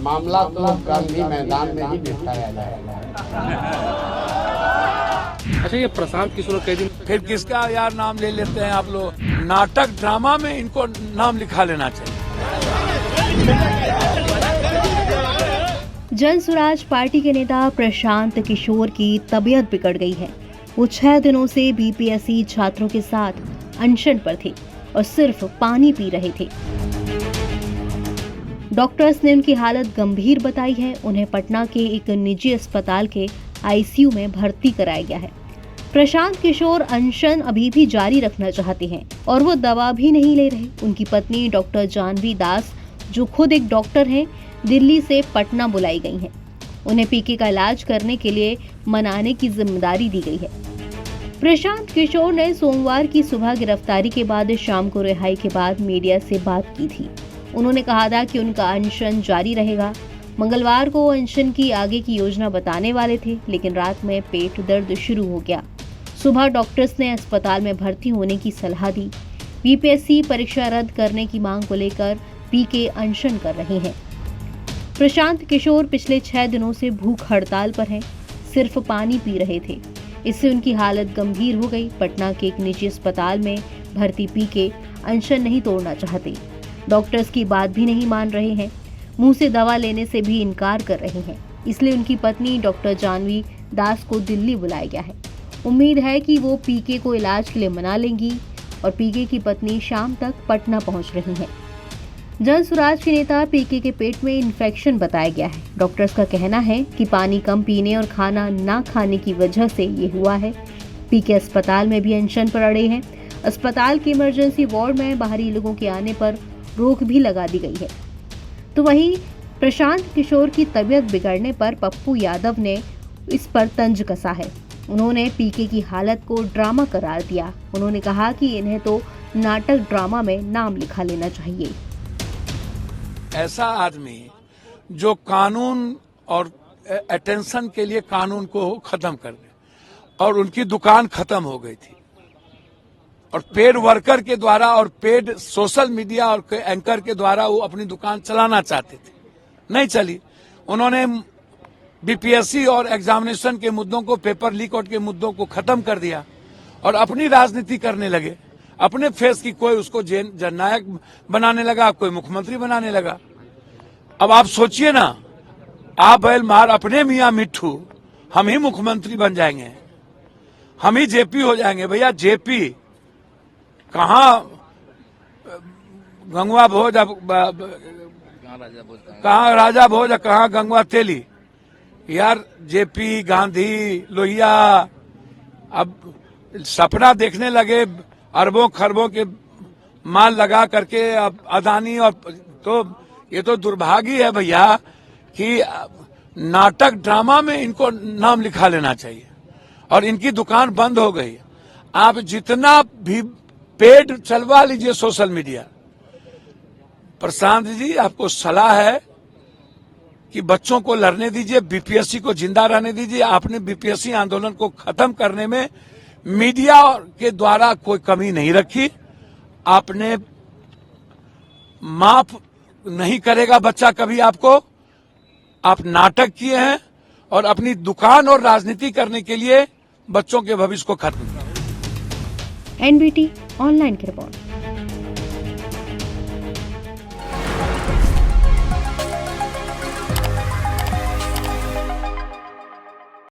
मामला तो गांधी मैदान में ही निपटाया जाएगा। अच्छा, ये प्रशांत किशोर कई दिन फिर किसका यार नाम ले लेते हैं आप लोग। नाटक ड्रामा में इनको नाम लिखा लेना चाहिए। जन स्वराज पार्टी के नेता प्रशांत किशोर की तबीयत बिगड़ गई है। वो 6 दिनों से बीपीएससी छात्रों के साथ अनशन पर थे और सिर्फ पानी पी रहे थे। डॉक्टर्स ने उनकी हालत गंभीर बताई है। उन्हें पटना के एक निजी अस्पताल के आईसीयू में भर्ती कराया गया है। प्रशांत किशोर अनशन अभी भी जारी रखना चाहते हैं और वो दवा भी नहीं ले रहे। उनकी पत्नी डॉक्टर जानवी दास, जो खुद एक डॉक्टर हैं, दिल्ली से पटना बुलाई गई हैं। उन्हें पीके का इलाज करने के लिए मनाने की जिम्मेदारी दी गई है। प्रशांत किशोर ने सोमवार की सुबह गिरफ्तारी के बाद शाम को रिहाई के बाद मीडिया से बात की थी। उन्होंने कहा था कि उनका अनशन जारी रहेगा। मंगलवार को अनशन की आगे की योजना बताने वाले थे, लेकिन रात में पेट दर्द शुरू हो गया। सुबह डॉक्टर्स ने अस्पताल में भर्ती होने की सलाह दी। बीपीएससी परीक्षा रद्द करने की मांग को लेकर पीके अनशन कर रहे हैं। प्रशांत किशोर पिछले 6 दिनों से भूख हड़ताल पर हैं, सिर्फ पानी पी रहे थे। इससे उनकी हालत गंभीर हो गई। पटना के एक निजी अस्पताल में भर्ती पीके अनशन नहीं तोड़ना चाहते। डॉक्टर्स की बात भी नहीं मान रहे हैं, मुंह से दवा लेने से भी इनकार कर रहे हैं। इसलिए उनकी पत्नी डॉक्टर जानवी दास को दिल्ली बुलाया गया है। उम्मीद है कि वो पीके को इलाज के लिए मना लेंगी और पीके की पत्नी शाम तक पटना पहुंच रही हैं। जन स्वराज के नेता पीके के पेट में इन्फेक्शन बताया गया है। डॉक्टर्स का कहना है कि पानी कम पीने और खाना ना खाने की वजह से ये हुआ है। पीके अस्पताल में भी अनशन पर अड़े हैं। अस्पताल के इमरजेंसी वार्ड में बाहरी लोगों के आने पर रोक भी लगा दी गई है। तो वहीं प्रशांत किशोर की तबीयत बिगड़ने पर पप्पू यादव ने इस पर तंज कसा है। उन्होंने पीके की हालत को ड्रामा करार दिया। उन्होंने कहा कि इन्हें तो नाटक ड्रामा में नाम लिखा लेना चाहिए। ऐसा आदमी जो कानून और अटेंशन के लिए कानून को खत्म कर दे, और उनकी दुकान खत्म हो गई थी, और पेड वर्कर के द्वारा और पेड सोशल मीडिया और एंकर के द्वारा वो अपनी दुकान चलाना चाहते थे, नहीं चली। उन्होंने बीपीएससी और एग्जामिनेशन के मुद्दों को, पेपर लीक आउट के मुद्दों को खत्म कर दिया और अपनी राजनीति करने लगे। अपने फेस की कोई उसको जननायक बनाने लगा, कोई मुख्यमंत्री बनाने लगा। अब आप सोचिए ना, आप बैल मार अपने मियां मिट्ठू, हम ही मुख्यमंत्री बन जाएंगे, हम ही जेपी हो जाएंगे। भैया जेपी कहाँ, गंगवा भोज, कहाँ राजा भोज, कहाँ गंगवा तेली। यार जेपी, गांधी, लोहिया अब सपना देखने लगे अरबों खरबों के माल लगा करके। अब अदानी, और तो ये तो दुर्भाग्य है भैया कि नाटक ड्रामा में इनको नाम लिखा लेना चाहिए और इनकी दुकान बंद हो गई। आप जितना भी पेड चलवा लीजिए सोशल मीडिया। प्रशांत जी, आपको सलाह है कि बच्चों को लड़ने दीजिए, बीपीएससी को जिंदा रहने दीजिए। आपने बीपीएससी आंदोलन को खत्म करने में मीडिया के द्वारा कोई कमी नहीं रखी। आपने माफ नहीं करेगा बच्चा कभी आपको। आप नाटक किए हैं और अपनी दुकान और राजनीति करने के लिए बच्चों के भविष्य को खत्म किया। एनबीटी ऑनलाइन की रिपोर्ट।